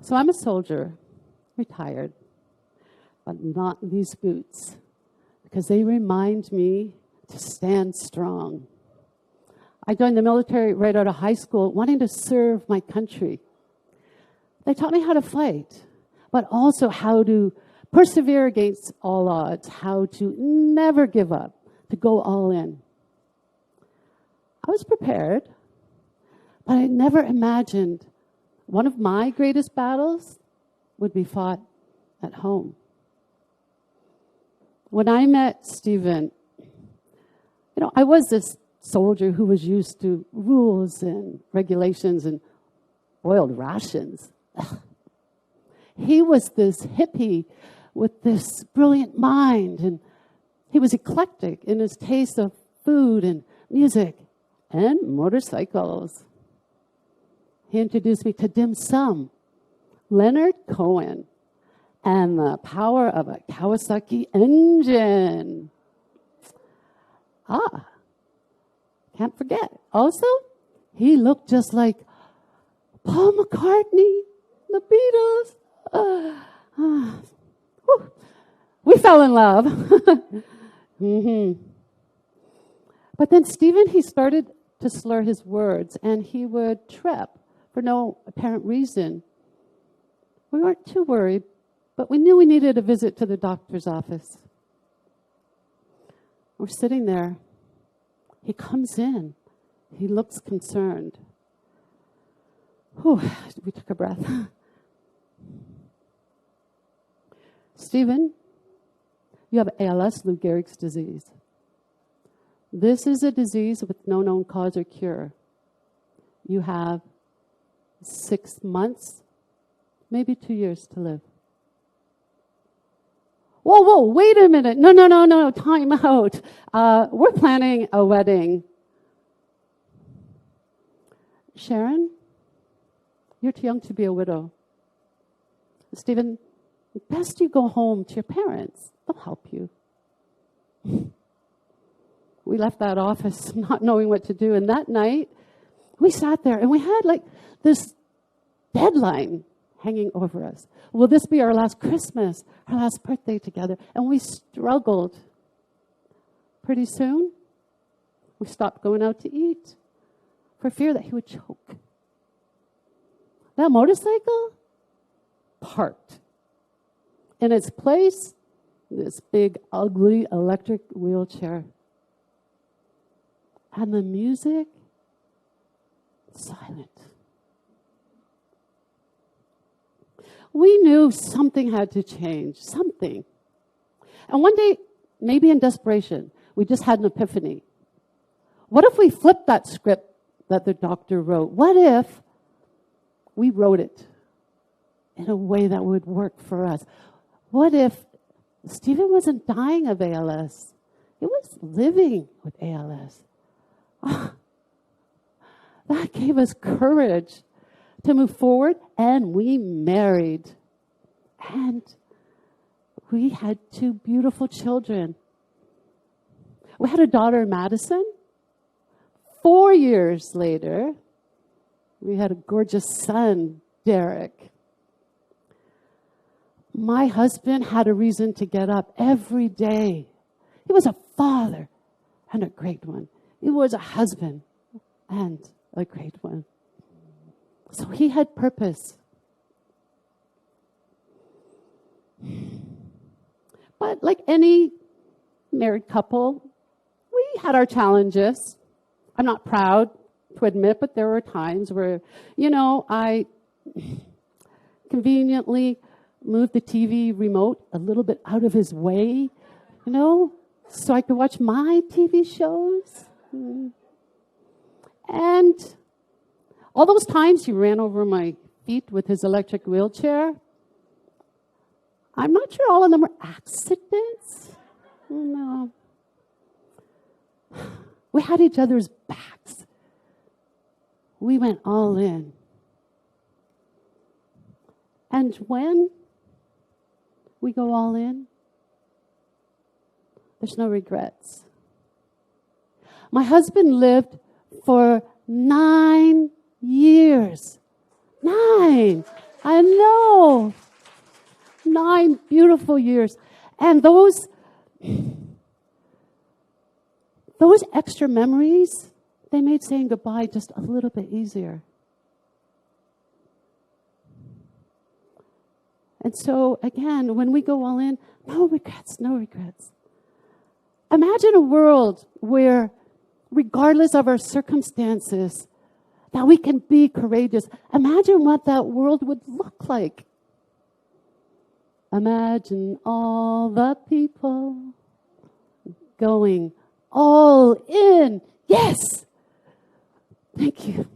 So I'm a soldier, retired, but not in these boots, because they remind me to stand strong. I joined the military right out of high school, wanting to serve my country. They taught me how to fight, but also how to persevere against all odds, how to never give up, to go all in. I was prepared, but I never imagined one of my greatest battles would be fought at home. When I met Stephen, I was this soldier who was used to rules and regulations and boiled rations. Ugh. He was this hippie with this brilliant mind, and he was eclectic in his taste of food and music and motorcycles. He introduced me to dim sum, Leonard Cohen, and the power of a Kawasaki engine. Can't forget. Also, he looked just like Paul McCartney, the Beatles. We fell in love. But then Stephen, he started to slur his words, and he would trip for no apparent reason. We weren't too worried, but we knew we needed a visit to the doctor's office. We're sitting there. He comes in. He looks concerned. We took a breath. Stephen, you have ALS, Lou Gehrig's disease. This is a disease with no known cause or cure. You have 6 months, maybe 2 years to live. Whoa, wait a minute. No, time out. We're planning a wedding. Sharon, you're too young to be a widow. Stephen, best you go home to your parents. They'll help you. We left that office not knowing what to do. And that night, we sat there and we had this deadline hanging over us. Will this be our last Christmas, our last birthday together? And we struggled. Pretty soon, we stopped going out to eat for fear that he would choke. That motorcycle parked. In its place, this big, ugly electric wheelchair. And the music, silent. We knew something had to change, something. And one day, maybe in desperation, we just had an epiphany. What if we flipped that script that the doctor wrote? What if we wrote it in a way that would work for us? What if Stephen wasn't dying of ALS? He was living with ALS. That gave us courage to move forward, and we married. And we had 2 beautiful children. We had a daughter, Madison. 4 years later, we had a gorgeous son, Derek. My husband had a reason to get up every day. He was a father and a great one. He was a husband and a great one. So he had purpose. But like any married couple, we had our challenges. I'm not proud to admit, but there were times where, I conveniently moved the TV remote a little bit out of his way, so I could watch my TV shows. And all those times he ran over my feet with his electric wheelchair, I'm not sure all of them were accidents. No. We had each other's backs. We went all in. And when we go all in, there's no regrets. My husband lived for 9 years. 9. I know. 9 beautiful years. And those extra memories, they made saying goodbye just a little bit easier. And so, again, when we go all in, no regrets, no regrets. Imagine a world where, regardless of our circumstances, that we can be courageous. Imagine what that world would look like. Imagine all the people going all in. Yes! Thank you.